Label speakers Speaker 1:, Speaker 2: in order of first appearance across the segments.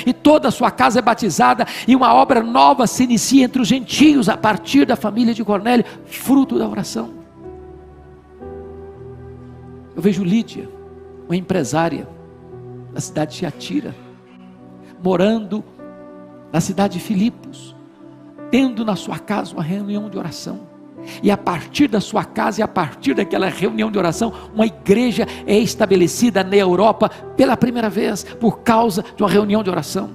Speaker 1: e toda a sua casa é batizada, e uma obra nova se inicia entre os gentios, a partir da família de Cornélio, fruto da oração. Eu vejo Lídia, uma empresária da cidade de Tiatira, morando na cidade de Filipos, tendo na sua casa uma reunião de oração, e a partir da sua casa e a partir daquela reunião de oração, uma igreja é estabelecida na Europa pela primeira vez, por causa de uma reunião de oração.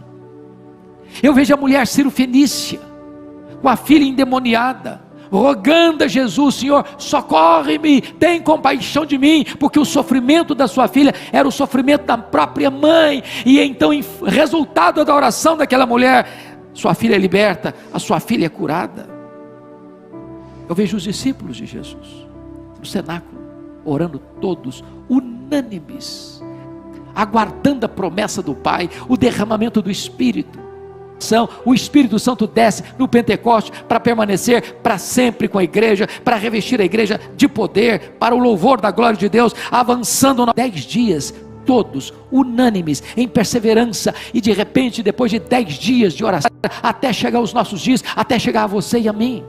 Speaker 1: Eu vejo a mulher Cirofenícia, com a filha endemoniada, rogando a Jesus: Senhor, socorre-me, tem compaixão de mim, porque o sofrimento da sua filha era o sofrimento da própria mãe, e então, resultado da oração daquela mulher, sua filha é liberta, a sua filha é curada. Eu vejo os discípulos de Jesus no cenáculo, orando todos, unânimes, aguardando a promessa do Pai, o derramamento do Espírito. O Espírito Santo desce no Pentecoste para permanecer para sempre com a igreja, para revestir a igreja de poder, para o louvor da glória de Deus, avançando 10 dias, todos unânimes, em perseverança, e de repente, depois de 10 dias de oração, até chegar aos nossos dias, até chegar a você e a mim,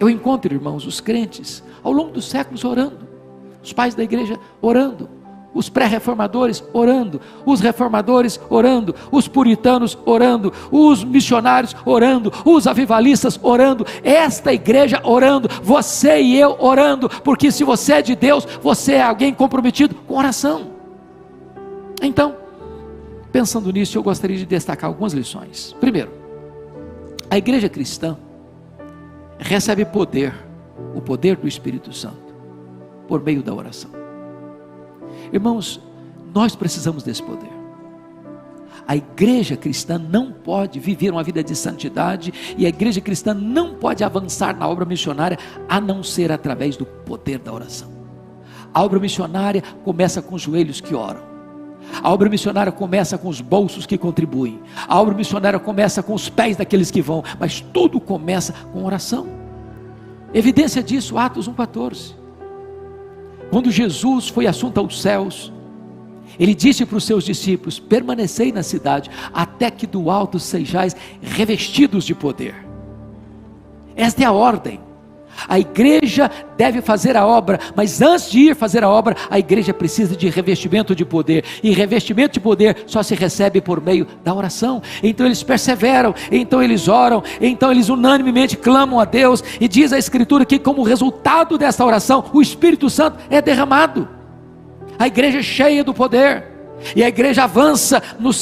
Speaker 1: eu encontro, irmãos, os crentes ao longo dos séculos orando, os pais da igreja orando, os pré-reformadores orando, os reformadores orando, os puritanos orando, os missionários orando, os avivalistas orando, esta igreja orando, você e eu orando, porque se você é de Deus, você é alguém comprometido com oração. Então, pensando nisso, eu gostaria de destacar algumas lições. Primeiro, a igreja cristã recebe poder, o poder do Espírito Santo, por meio da oração. Irmãos, nós precisamos desse poder. A igreja cristã não pode viver uma vida de santidade, e a igreja cristã não pode avançar na obra missionária, a não ser através do poder da oração. A obra missionária começa com os joelhos que oram. A obra missionária começa com os bolsos que contribuem. A obra missionária começa com os pés daqueles que vão. Mas tudo começa com oração. Evidência disso, Atos 1,14. Quando Jesus foi assunto aos céus, Ele disse para os seus discípulos: permanecei na cidade, até que do alto sejais revestidos de poder. Esta é a ordem. A igreja deve fazer a obra, mas antes de ir fazer a obra, a igreja precisa de revestimento de poder, e revestimento de poder só se recebe por meio da oração. Então eles perseveram, então eles oram, então eles unanimemente clamam a Deus, e diz a Escritura que como resultado dessa oração, o Espírito Santo é derramado. A igreja é cheia do poder, e a igreja avança na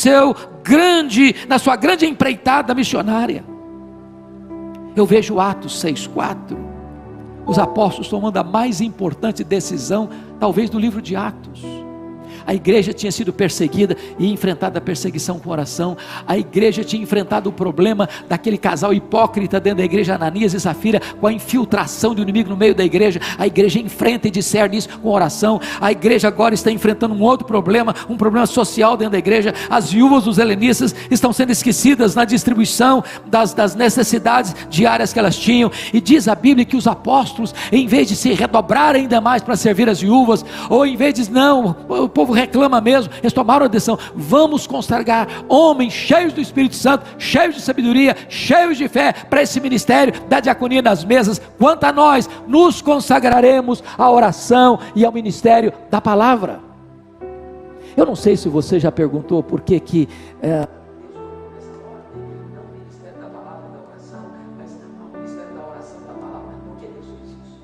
Speaker 1: sua grande empreitada missionária. Eu vejo Atos 6,4, os apóstolos tomando a mais importante decisão, talvez, do livro de Atos. A igreja tinha sido perseguida e enfrentado a perseguição com oração. A igreja tinha enfrentado o problema daquele casal hipócrita dentro da igreja, Ananias e Safira, com a infiltração do inimigo no meio da igreja. A igreja enfrenta e discerne isso com oração. A igreja agora está enfrentando um outro problema, um problema social dentro da igreja. As viúvas dos helenistas estão sendo esquecidas na distribuição das necessidades diárias que elas tinham, e diz a Bíblia que os apóstolos, em vez de se redobrar ainda mais para servir as viúvas, ou em vez de, não, o povo reclama mesmo, eles tomaram a decisão: vamos consagrar homens cheios do Espírito Santo, cheios de sabedoria, cheios de fé, para esse ministério da diaconia nas mesas. Quanto a nós, nos consagraremos à oração e ao ministério da palavra. Eu não sei se você já perguntou por que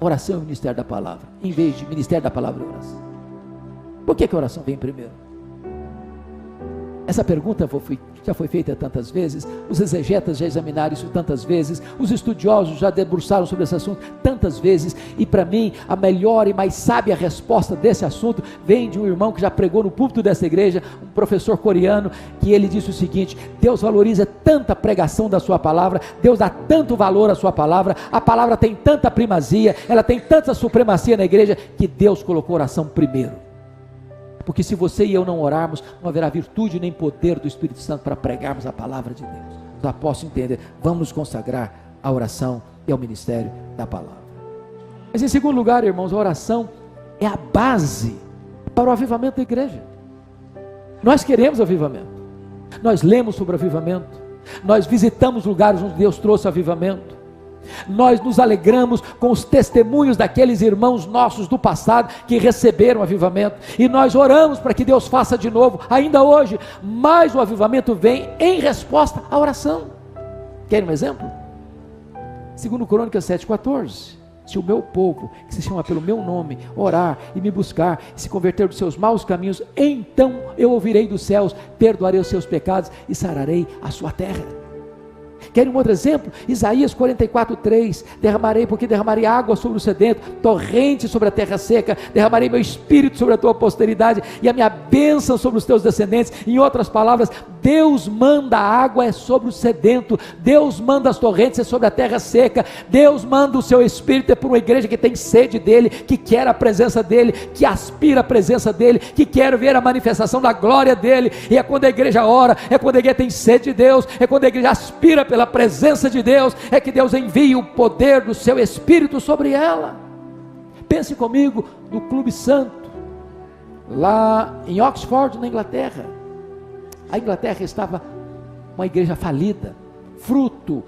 Speaker 1: oração é o ministério da palavra, em vez de ministério da palavra e oração. Por que a oração vem primeiro? Essa pergunta já foi feita tantas vezes, os exegetas já examinaram isso tantas vezes, os estudiosos já debruçaram sobre esse assunto tantas vezes, e para mim, a melhor e mais sábia resposta desse assunto vem de um irmão que já pregou no púlpito dessa igreja, um professor coreano, que ele disse o seguinte: Deus valoriza tanta pregação da sua palavra, Deus dá tanto valor à sua palavra, a palavra tem tanta primazia, ela tem tanta supremacia na igreja, que Deus colocou a oração primeiro. Porque se você e eu não orarmos, não haverá virtude nem poder do Espírito Santo para pregarmos a palavra de Deus. Os apóstolos entender, vamos nos consagrar à oração e ao ministério da palavra. Mas em segundo lugar, irmãos, a oração é a base para o avivamento da igreja. Nós queremos avivamento, nós lemos sobre avivamento, nós visitamos lugares onde Deus trouxe avivamento, nós nos alegramos com os testemunhos daqueles irmãos nossos do passado que receberam avivamento, e nós oramos para que Deus faça de novo, ainda hoje, mas o avivamento vem em resposta à oração. Querem um exemplo? 2 Crônicas 7,14, se o meu povo, que se chama pelo meu nome, orar e me buscar, e se converter dos seus maus caminhos, então eu ouvirei dos céus, perdoarei os seus pecados e sararei a sua terra. Querem um outro exemplo? Isaías 44,3, porque derramarei água sobre o sedento, torrente sobre a terra seca, derramarei meu espírito sobre a tua posteridade, e a minha bênção sobre os teus descendentes. Em outras palavras, Deus manda a água é sobre o sedento, Deus manda as torrentes é sobre a terra seca, Deus manda o seu espírito é para uma igreja que tem sede dele, que quer a presença dele, que aspira a presença dele, que quer ver a manifestação da glória dele. E é quando a igreja ora, é quando a igreja tem sede de Deus, é quando a igreja aspira pela presença de Deus, é que Deus envia o poder do seu Espírito sobre ela. Pense comigo no Clube Santo, lá em Oxford, na Inglaterra. A Inglaterra estava uma igreja falida, fruto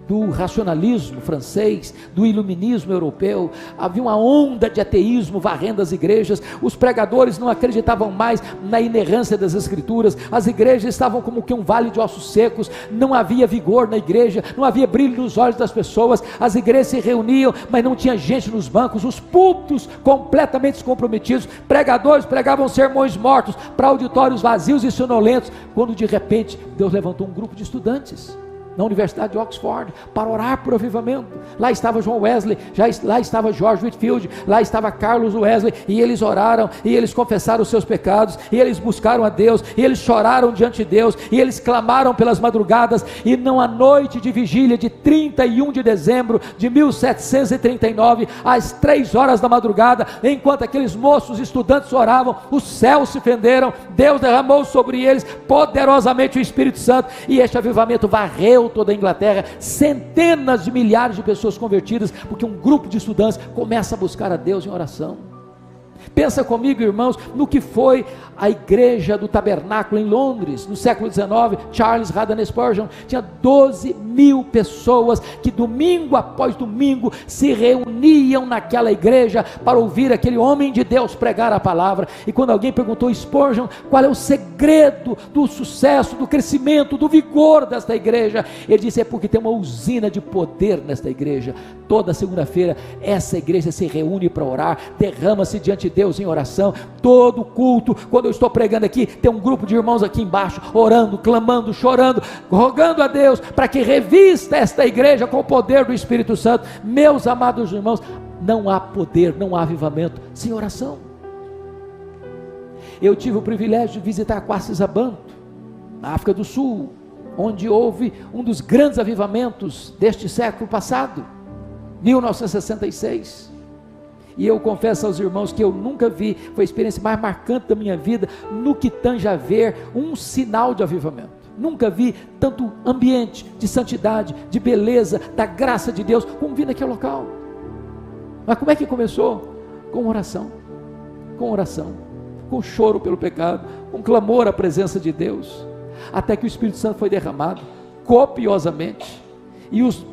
Speaker 1: do racionalismo francês, do iluminismo europeu. Havia uma onda de ateísmo varrendo as igrejas, os pregadores não acreditavam mais na inerrância das escrituras, as igrejas estavam como que um vale de ossos secos, não havia vigor na igreja, não havia brilho nos olhos das pessoas, as igrejas se reuniam, mas não tinha gente nos bancos, os púlpitos completamente descomprometidos, pregadores pregavam sermões mortos para auditórios vazios e sonolentos, quando de repente Deus levantou um grupo de estudantes na Universidade de Oxford, para orar por avivamento. Lá estava John Wesley, lá estava George Whitefield, lá estava Carlos Wesley, e eles oraram, e eles confessaram os seus pecados, e eles buscaram a Deus, e eles choraram diante de Deus, e eles clamaram pelas madrugadas, e numa noite de vigília de 31 de dezembro de 1739, às 3 horas da madrugada, enquanto aqueles moços estudantes oravam, os céus se fenderam, Deus derramou sobre eles poderosamente o Espírito Santo, e este avivamento varreu toda a Inglaterra, centenas de milhares de pessoas convertidas, porque um grupo de estudantes começa a buscar a Deus em oração. Pensa comigo, irmãos, no que foi a igreja do tabernáculo em Londres, no século XIX. Charles Haddon Spurgeon tinha 12 mil pessoas que domingo após domingo se reuniam naquela igreja para ouvir aquele homem de Deus pregar a palavra. E quando alguém perguntou a Spurgeon qual é o segredo do sucesso, do crescimento, do vigor desta igreja, ele disse: é porque tem uma usina de poder nesta igreja. Toda segunda-feira essa igreja se reúne para orar, derrama-se diante de Deus em oração. Todo culto, quando eu estou pregando aqui, tem um grupo de irmãos aqui embaixo, orando, clamando, chorando, rogando a Deus para que revista esta igreja com o poder do Espírito Santo. Meus amados irmãos, não há poder, não há avivamento sem oração. Eu tive o privilégio de visitar Quassisabanto, na África do Sul, onde houve um dos grandes avivamentos deste século passado, 1966, e eu confesso aos irmãos que eu nunca vi, foi a experiência mais marcante da minha vida, no que tange a ver um sinal de avivamento. Nunca vi tanto ambiente de santidade, de beleza, da graça de Deus, como vi naquele local. Mas como é que começou? Com oração, com choro pelo pecado, com clamor à presença de Deus, até que o Espírito Santo foi derramado copiosamente, e os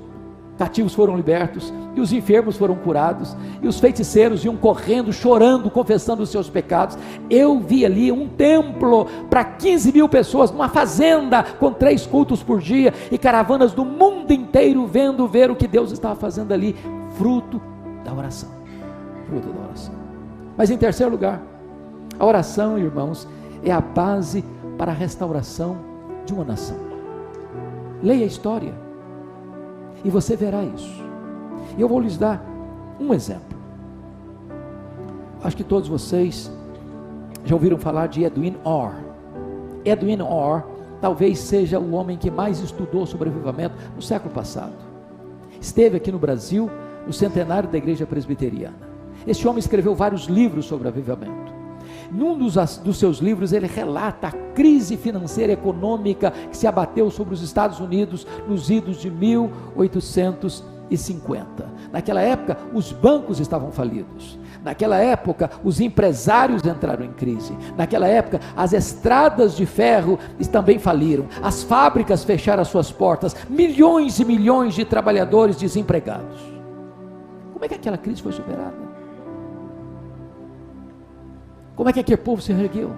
Speaker 1: cativos foram libertos, e os enfermos foram curados, e os feiticeiros iam correndo, chorando, confessando os seus pecados. Eu vi ali um templo para 15 mil pessoas, numa fazenda, com 3 cultos por dia, e caravanas do mundo inteiro vendo ver o que Deus estava fazendo ali, fruto da oração. Mas em terceiro lugar, a oração, irmãos, é a base para a restauração de uma nação. Leia a história e você verá isso. E eu vou lhes dar um exemplo. Acho que todos vocês já ouviram falar de Edwin Orr. Edwin Orr talvez seja o homem que mais estudou sobre avivamento no século passado. Esteve aqui no Brasil no centenário da igreja presbiteriana. Esse homem escreveu vários livros sobre avivamento. Num dos seus livros ele relata a crise financeira e econômica que se abateu sobre os Estados Unidos nos idos de 1850. Naquela época os bancos estavam falidos, Naquela época, os empresários entraram em crise. Naquela época, as estradas de ferro também faliram. As fábricas fecharam as suas portas. Milhões e milhões de trabalhadores desempregados. Como é que aquela crise foi superada? Como é que aquele povo se ergueu?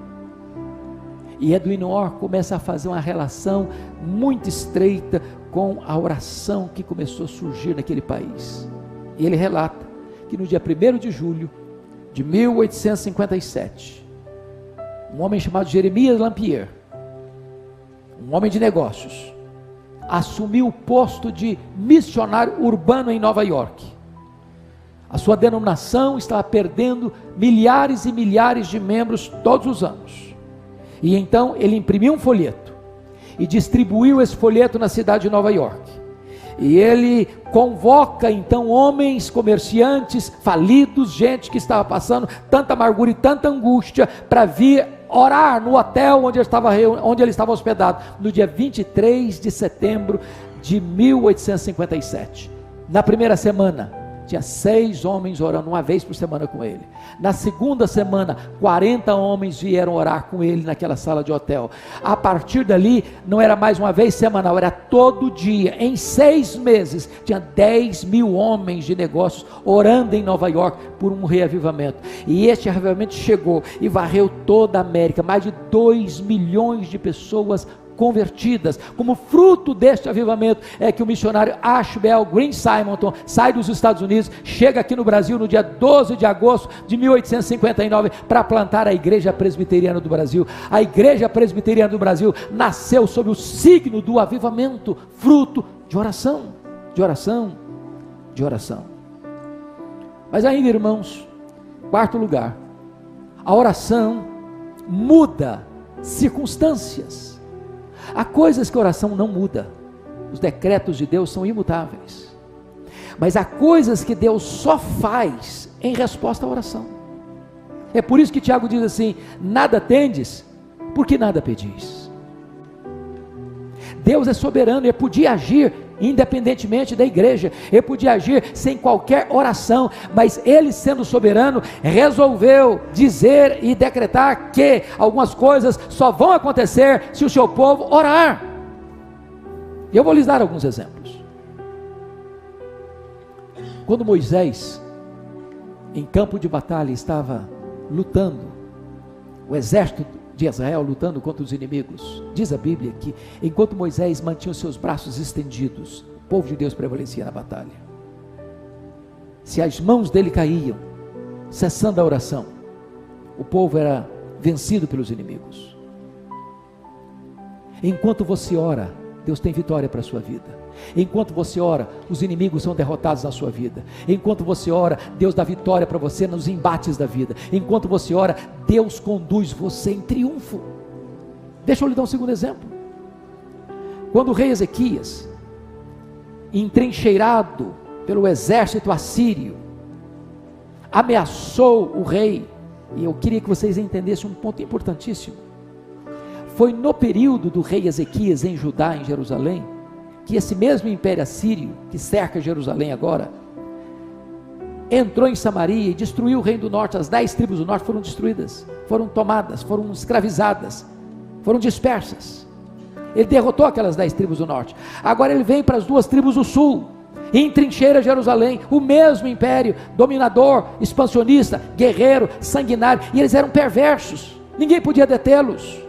Speaker 1: E Edwin Orr começa a fazer uma relação muito estreita com a oração que começou a surgir naquele país. E ele relata que no dia 1º de julho de 1857, um homem chamado Jeremias Lampier, um homem de negócios, assumiu o posto de missionário urbano em Nova York. A sua denominação estava perdendo milhares e milhares de membros todos os anos. E então ele imprimiu um folheto e distribuiu esse folheto na cidade de Nova York. E ele convoca então homens, comerciantes, falidos, gente que estava passando tanta amargura e tanta angústia, para vir orar no hotel onde ele estava hospedado, no dia 23 de setembro de 1857. Na primeira semana, tinha 6 homens orando uma vez por semana com ele. Na segunda semana, 40 homens vieram orar com ele naquela sala de hotel. A partir dali, não era mais uma vez semanal, era todo dia. Em 6 meses, tinha 10.000 homens de negócios orando em Nova York por um reavivamento. E este reavivamento chegou e varreu toda a América. Mais de 2 milhões de pessoas convertidas. Como fruto deste avivamento é que o missionário Ashbel Green Simonton sai dos Estados Unidos, chega aqui no Brasil no dia 12 de agosto de 1859 para plantar a Igreja Presbiteriana do Brasil. A Igreja Presbiteriana do Brasil nasceu sob o signo do avivamento, fruto de oração, de oração, de oração. Mas ainda, irmãos, 4º lugar, a oração muda circunstâncias. Há coisas que a oração não muda. Os decretos de Deus são imutáveis. Mas há coisas que Deus só faz em resposta à oração. É por isso que Tiago diz assim: nada tendes, porque nada pedis. Deus é soberano, Ele podia agir independentemente da igreja, Ele podia agir sem qualquer oração, mas Ele, sendo soberano, resolveu dizer e decretar que algumas coisas só vão acontecer se o seu povo orar. Eu vou lhes dar alguns exemplos. Quando Moisés, em campo de batalha, estava lutando, o exército de Israel lutando contra os inimigos, diz a Bíblia que enquanto Moisés mantinha os seus braços estendidos, o povo de Deus prevalecia na batalha. Se as mãos dele caíam, cessando a oração, o povo era vencido pelos inimigos. Enquanto você ora, Deus tem vitória para a sua vida. Enquanto você ora, os inimigos são derrotados na sua vida. Enquanto você ora, Deus dá vitória para você nos embates da vida. Enquanto você ora, Deus conduz você em triunfo. Deixa eu lhe dar um segundo exemplo. Quando o rei Ezequias, entrincheirado pelo exército assírio, ameaçou o rei, e eu queria que vocês entendessem um ponto importantíssimo. Foi no período do rei Ezequias em Judá, em Jerusalém, que esse mesmo império assírio, que cerca Jerusalém agora, entrou em Samaria e destruiu o reino do norte. As 10 tribos do norte foram destruídas, foram tomadas, foram escravizadas, foram dispersas. Ele derrotou aquelas 10 tribos do norte. Agora ele vem para as 2 tribos do sul, e entrincheira Jerusalém, o mesmo império, dominador, expansionista, guerreiro, sanguinário, e eles eram perversos, ninguém podia detê-los.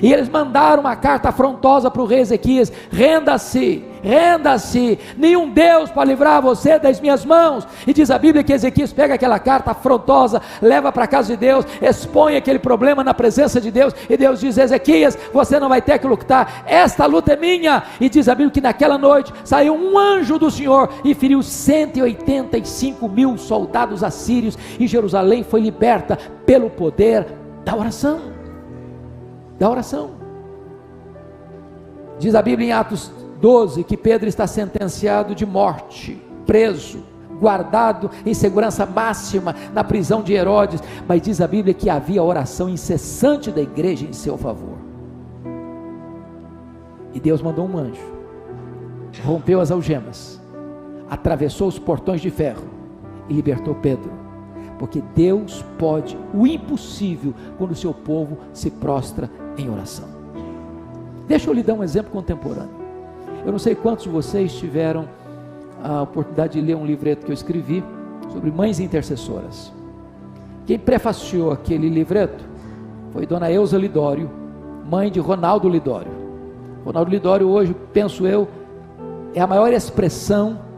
Speaker 1: E eles mandaram uma carta afrontosa para o rei Ezequias: renda-se, renda-se, nenhum Deus pode livrar você das minhas mãos. E diz a Bíblia que Ezequias pega aquela carta afrontosa, leva para a casa de Deus, expõe aquele problema na presença de Deus, e Deus diz: Ezequias, você não vai ter que lutar, esta luta é minha. E diz a Bíblia que naquela noite saiu um anjo do Senhor e feriu 185.000 soldados assírios, e Jerusalém foi liberta pelo poder da oração. Da oração. Diz a Bíblia em Atos 12 que Pedro está sentenciado de morte, preso, guardado em segurança máxima na prisão de Herodes, mas diz a Bíblia que havia oração incessante da igreja em seu favor. E Deus mandou um anjo, rompeu as algemas, atravessou os portões de ferro e libertou Pedro, porque Deus pode o impossível quando o seu povo se prostra em oração. Deixa eu lhe dar um exemplo contemporâneo. Eu não sei quantos de vocês tiveram a oportunidade de ler um livreto que eu escrevi sobre mães intercessoras. Quem prefaciou aquele livreto foi Dona Eusa Lidório, mãe de Ronaldo Lidório. Ronaldo Lidório hoje, penso eu, é a maior expressão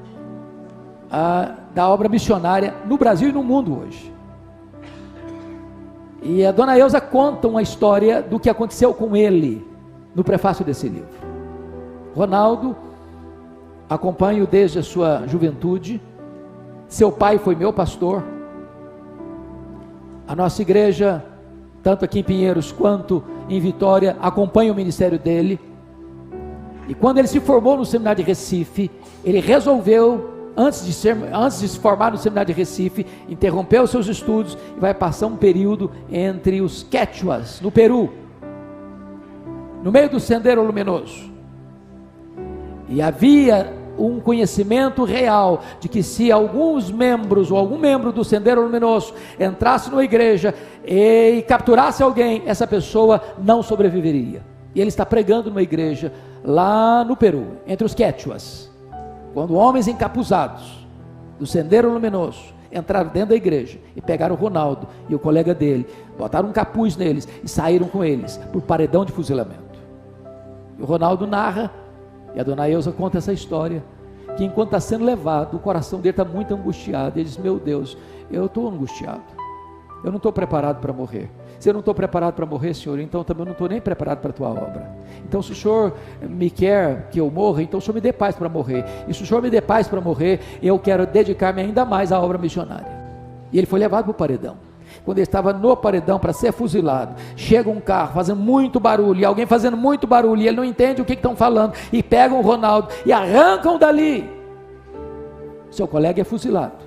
Speaker 1: da obra missionária no Brasil e no mundo hoje. E a Dona Eusa conta uma história do que aconteceu com ele no prefácio desse livro. Ronaldo, acompanho desde a sua juventude, seu pai foi meu pastor, a nossa igreja, tanto aqui em Pinheiros quanto em Vitória, acompanha o ministério dele. E quando ele se formou no seminário de Recife, ele resolveu, antes de se formar no seminário de Recife, interrompeu os seus estudos e vai passar um período entre os Quechuas, no Peru, no meio do Sendero Luminoso. E havia um conhecimento real de que se alguns membros ou algum membro do Sendero Luminoso entrasse numa igreja e capturasse alguém, essa pessoa não sobreviveria. E ele está pregando numa igreja lá no Peru, entre os Quechuas, quando homens encapuzados do Sendero Luminoso entraram dentro da igreja e pegaram o Ronaldo e o colega dele, botaram um capuz neles e saíram com eles por paredão de fuzilamento. E o Ronaldo narra, e a Dona Eusa conta essa história, que enquanto está sendo levado, o coração dele está muito angustiado. Ele diz: meu Deus, eu estou angustiado, eu não estou preparado para morrer. Se eu não estou preparado para morrer, Senhor, então também eu não estou nem preparado para a tua obra. Então se o Senhor me quer que eu morra, então o Senhor me dê paz para morrer. E se o Senhor me dê paz para morrer, eu quero dedicar-me ainda mais à obra missionária. E ele foi levado para o paredão. Quando ele estava no paredão para ser fuzilado, chega um carro fazendo muito barulho, e alguém fazendo muito barulho, e ele não entende o que estão falando, e pegam o Ronaldo e arrancam dali. Seu colega é fuzilado,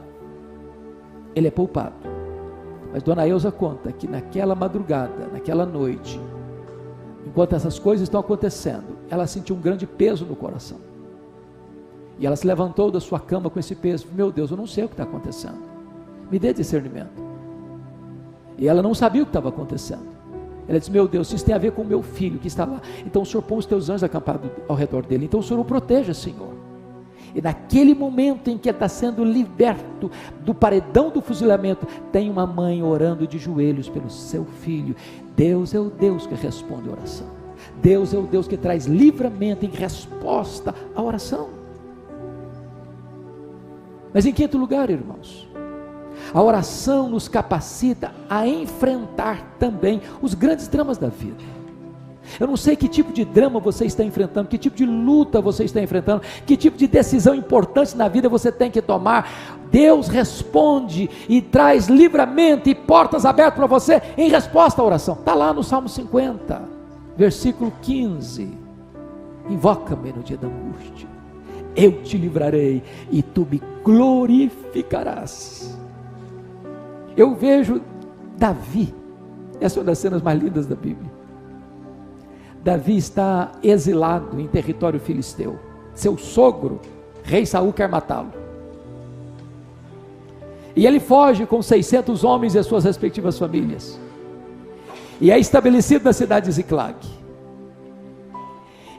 Speaker 1: ele é poupado. Mas Dona Eusa conta que naquela madrugada, naquela noite, enquanto essas coisas estão acontecendo, ela sentiu um grande peso no coração, e ela se levantou da sua cama com esse peso. Meu Deus, eu não sei o que está acontecendo, me dê discernimento. E ela não sabia o que estava acontecendo. Ela disse: meu Deus, isso tem a ver com o meu filho que está lá. Então o Senhor põe os teus anjos acampados ao redor dele. Então o Senhor o proteja, Senhor. E naquele momento em que ele está sendo liberto do paredão do fuzilamento, tem uma mãe orando de joelhos pelo seu filho. Deus é o Deus que responde a oração. Deus é o Deus que traz livramento em resposta à oração. Mas em quinto lugar, irmãos, a oração nos capacita a enfrentar também os grandes dramas da vida. Eu não sei que tipo de drama você está enfrentando, que tipo de luta você está enfrentando, que tipo de decisão importante na vida você tem que tomar. Deus responde e traz livramento e portas abertas para você em resposta à oração. Está lá no Salmo 50, versículo 15. Invoca-me no dia da angústia, eu te livrarei e tu me glorificarás. Eu vejo Davi, essa é uma das cenas mais lindas da Bíblia. Davi está exilado em território filisteu. Seu sogro, rei Saul, quer matá-lo. E ele foge com 600 homens e as suas respectivas famílias. E é estabelecido na cidade de Ziclag.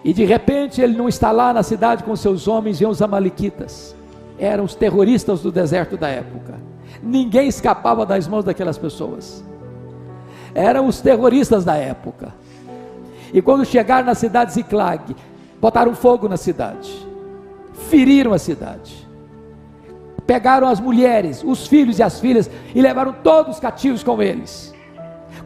Speaker 1: E de repente ele não está lá na cidade com seus homens, vêm os amalequitas. Eram os terroristas do deserto da época. Ninguém escapava das mãos daquelas pessoas. Eram os terroristas da época. E quando chegaram na cidade de Ziclag, botaram fogo na cidade, feriram a cidade, pegaram as mulheres, os filhos e as filhas e levaram todos cativos com eles.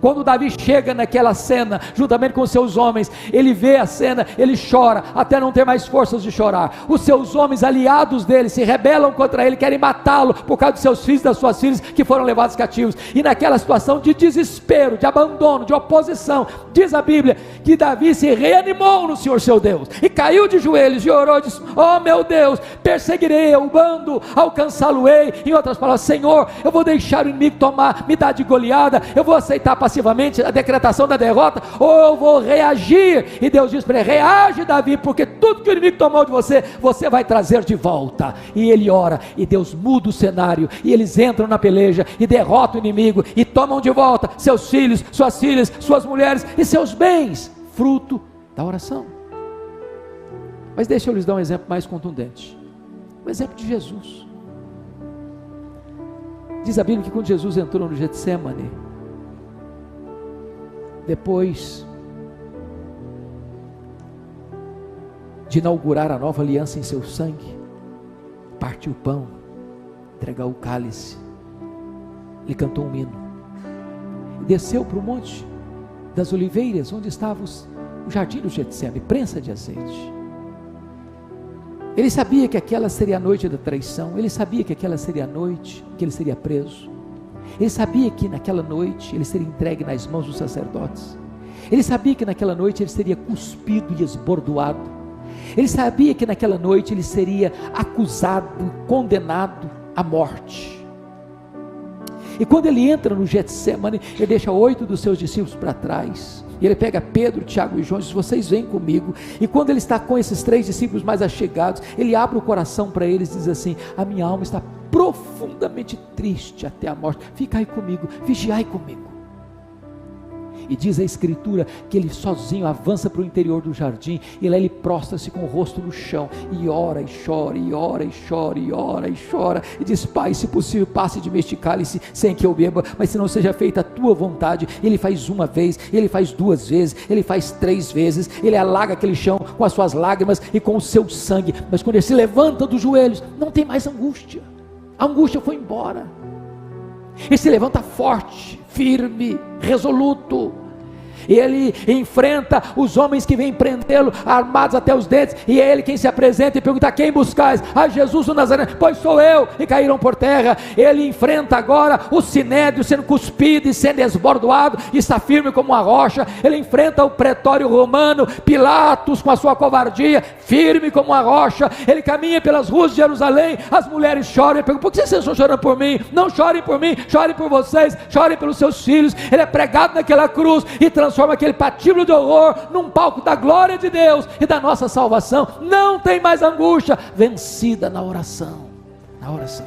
Speaker 1: Quando Davi chega naquela cena, juntamente com seus homens, ele vê a cena, ele chora, até não ter mais forças de chorar. Os seus homens, aliados dele, se rebelam contra ele, querem matá-lo, por causa dos seus filhos e das suas filhas, que foram levados cativos. E naquela situação de desespero, de abandono, de oposição, diz a Bíblia, que Davi se reanimou no Senhor seu Deus, e caiu de joelhos, e orou, e disse: oh meu Deus, perseguirei o bando, alcançá-lo-ei. Em outras palavras: Senhor, eu vou deixar o inimigo tomar, me dar de goleada, eu vou aceitar paciência, passivamente a decretação da derrota, ou eu vou reagir. E Deus diz para ele: reage, Davi, porque tudo que o inimigo tomou de você, você vai trazer de volta. E ele ora, e Deus muda o cenário, e eles entram na peleja, e derrotam o inimigo, e tomam de volta seus filhos, suas filhas, suas mulheres, e seus bens, fruto da oração. Mas deixa eu lhes dar um exemplo mais contundente, o exemplo de Jesus. Diz a Bíblia que quando Jesus entrou no Getsemane, depois de inaugurar a nova aliança em seu sangue, partiu o pão, entregar o cálice, ele cantou um hino, e desceu para o monte das oliveiras, onde estava o jardim do Getsemane, prensa de azeite. Ele sabia que aquela seria a noite da traição, ele sabia que aquela seria a noite que ele seria preso, ele sabia que naquela noite ele seria entregue nas mãos dos sacerdotes, ele sabia que naquela noite ele seria cuspido e esbordoado, ele sabia que naquela noite ele seria acusado, condenado à morte. E quando ele entra no Getsemane, ele deixa 8 dos seus discípulos para trás, e ele pega Pedro, Tiago e João e diz: vocês vêm comigo. E quando ele está com esses 3 discípulos mais achegados, ele abre o coração para eles e diz assim: a minha alma está profundamente triste até a morte, ficai comigo, vigiai comigo. E diz a Escritura que ele sozinho avança para o interior do jardim, e lá ele prostra-se com o rosto no chão, e ora e chora, e ora e chora, e ora e chora, e diz: Pai, se possível passe de mim este cálice sem que eu beba, mas se não seja feita a tua vontade. Ele faz uma vez, ele faz 2 vezes, ele faz 3 vezes, ele alaga aquele chão com as suas lágrimas e com o seu sangue, mas quando ele se levanta dos joelhos, não tem mais angústia, a angústia foi embora, ele se levanta forte, firme, resoluto. Ele enfrenta os homens que vêm prendê-lo, armados até os dentes, e é ele quem se apresenta e pergunta: quem buscais? A Jesus o Nazareno. Pois sou eu. E caíram por terra. Ele enfrenta agora o sinédrio sendo cuspido e sendo esbordoado, e está firme como uma rocha. Ele enfrenta o pretório romano, Pilatos com a sua covardia, firme como uma rocha. Ele caminha pelas ruas de Jerusalém, as mulheres choram e perguntam: por que vocês estão chorando por mim? Não chorem por mim, chorem por vocês, chorem pelos seus filhos. Ele é pregado naquela cruz e transforma aquele patíbulo de horror num palco da glória de Deus e da nossa salvação. Não tem mais angústia, vencida na oração, na oração.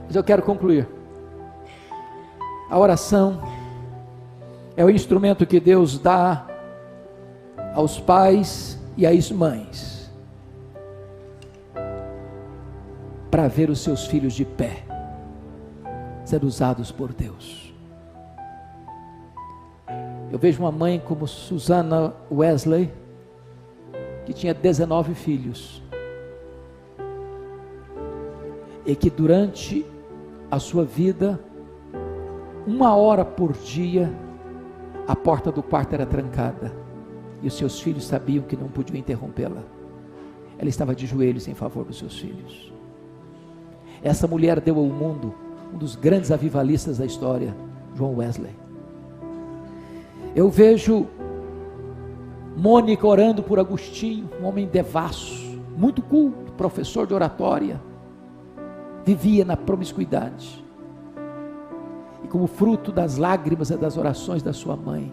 Speaker 1: Mas eu quero concluir. A oração é o instrumento que Deus dá aos pais e às mães para ver os seus filhos de pé, sendo usados por Deus. Eu vejo uma mãe como Susana Wesley, que tinha 19 filhos, e que durante a sua vida, 1 hora por dia, a porta do quarto era trancada, e os seus filhos sabiam que não podiam interrompê-la. Ela estava de joelhos em favor dos seus filhos. Essa mulher deu ao mundo um dos grandes avivalistas da história, John Wesley. Eu vejo Mônica orando por Agostinho, um homem devasso, muito culto, professor de oratória, vivia na promiscuidade, e como fruto das lágrimas e das orações da sua mãe,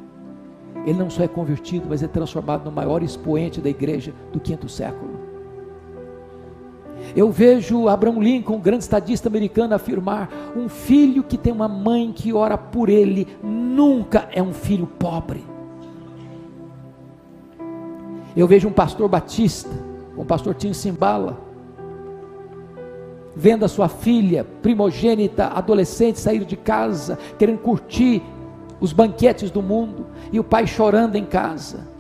Speaker 1: ele não só é convertido, mas é transformado no maior expoente da igreja do 5º século. Eu vejo Abraham Lincoln, um grande estadista americano, afirmar: um filho que tem uma mãe que ora por ele, nunca é um filho pobre. Eu vejo um pastor batista, o pastor Tim Simbala, vendo a sua filha primogênita, adolescente, sair de casa, querendo curtir os banquetes do mundo, e o pai chorando em casa,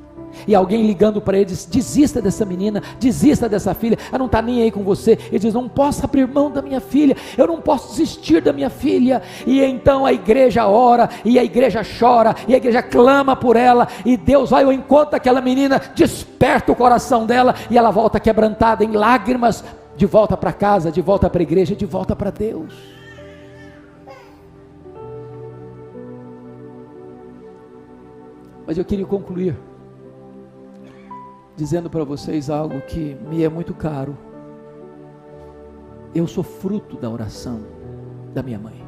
Speaker 1: e alguém ligando para ele diz: desista dessa menina, desista dessa filha, ela não está nem aí com você. Ele diz: não posso abrir mão da minha filha, eu não posso desistir da minha filha. E então a igreja ora, e a igreja chora, e a igreja clama por ela, e Deus vai ao encontro daquela menina, desperta o coração dela, e ela volta quebrantada em lágrimas, de volta para casa, de volta para a igreja, de volta para Deus. Mas eu queria concluir dizendo para vocês algo que me é muito caro. Eu sou fruto da oração da minha mãe.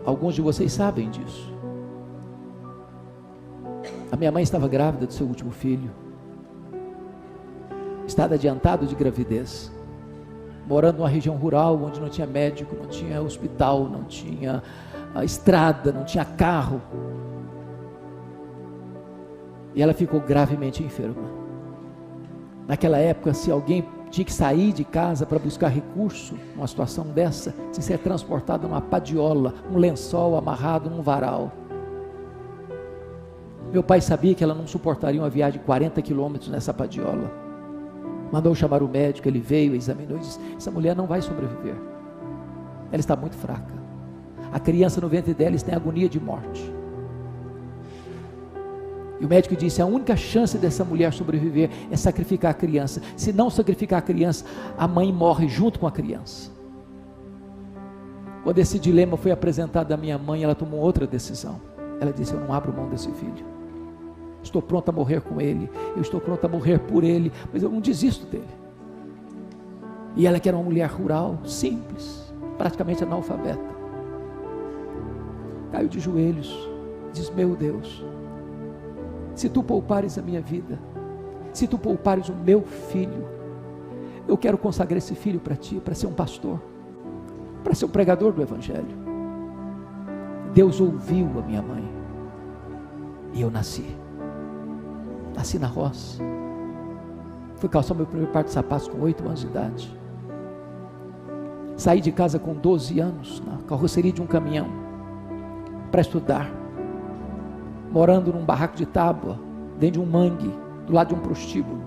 Speaker 1: Alguns de vocês sabem disso. A minha mãe estava grávida do seu último filho, estado adiantado de gravidez, morando numa região rural, onde não tinha médico, não tinha hospital, não tinha estrada, não tinha carro, e ela ficou gravemente enferma. Naquela época, se alguém tinha que sair de casa para buscar recurso, numa situação dessa, tinha que ser transportado numa padiola, um lençol amarrado num varal. Meu pai sabia que ela não suportaria uma viagem de 40 quilômetros nessa padiola. Mandou chamar o médico, ele veio, examinou e disse: essa mulher não vai sobreviver, ela está muito fraca, a criança no ventre dela está em agonia de morte. E o médico disse: a única chance dessa mulher sobreviver é sacrificar a criança. Se não sacrificar a criança, a mãe morre junto com a criança. Quando esse dilema foi apresentado à minha mãe, ela tomou outra decisão. Ela disse: eu não abro mão desse filho, estou pronta a morrer com ele, eu estou pronta a morrer por ele, mas eu não desisto dele. E ela, que era uma mulher rural, simples, praticamente analfabeta, caiu de joelhos, diz: meu Deus, se tu poupares a minha vida, se tu poupares o meu filho, eu quero consagrar esse filho para ti, para ser um pastor, para ser um pregador do evangelho. Deus ouviu a minha mãe, e eu nasci na roça. Fui calçar meu primeiro par de sapatos com 8 anos de idade. Saí de casa com 12 anos, na carroceria de um caminhão, para estudar, morando num barraco de tábua, dentro de um mangue, do lado de um prostíbulo.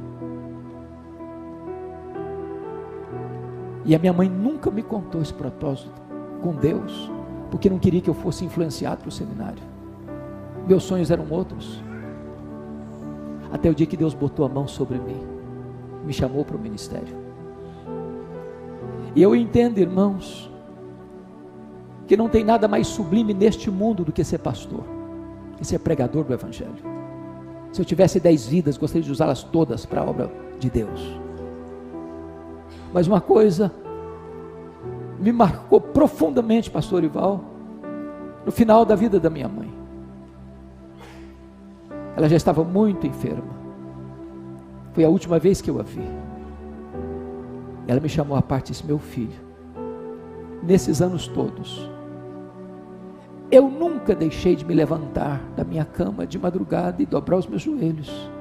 Speaker 1: E a minha mãe nunca me contou esse propósito com Deus, porque não queria que eu fosse influenciado para o seminário. Meus sonhos eram outros. Até o dia que Deus botou a mão sobre mim, me chamou para o ministério. E eu entendo, irmãos, que não tem nada mais sublime neste mundo do que ser pastor, que ser pregador do evangelho. Se eu tivesse 10 vidas, gostaria de usá-las todas para a obra de Deus. Mas uma coisa me marcou profundamente, pastor Ival, no final da vida da minha mãe. Ela já estava muito enferma. Foi a última vez que eu a vi. Ela me chamou à parte e disse: meu filho, nesses anos todos, eu nunca deixei de me levantar da minha cama de madrugada e dobrar os meus joelhos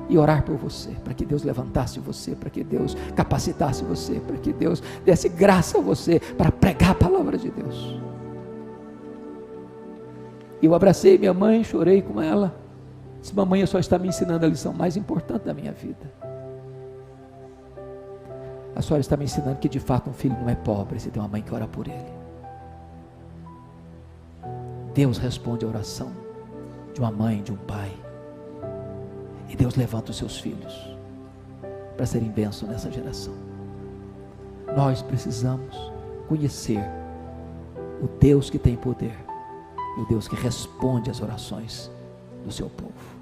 Speaker 1: e orar por você, para que Deus levantasse você, para que Deus capacitasse você, para que Deus desse graça a você para pregar a palavra de Deus. Eu abracei minha mãe, chorei com ela, disse: mamãe, só está me ensinando a lição mais importante da minha vida. A senhora está me ensinando que de fato um filho não é pobre se tem uma mãe que ora por ele. Deus responde a oração de uma mãe, de um pai, e Deus levanta os seus filhos para serem bênção nessa geração. Nós precisamos conhecer o Deus que tem poder e o Deus que responde às orações do seu povo.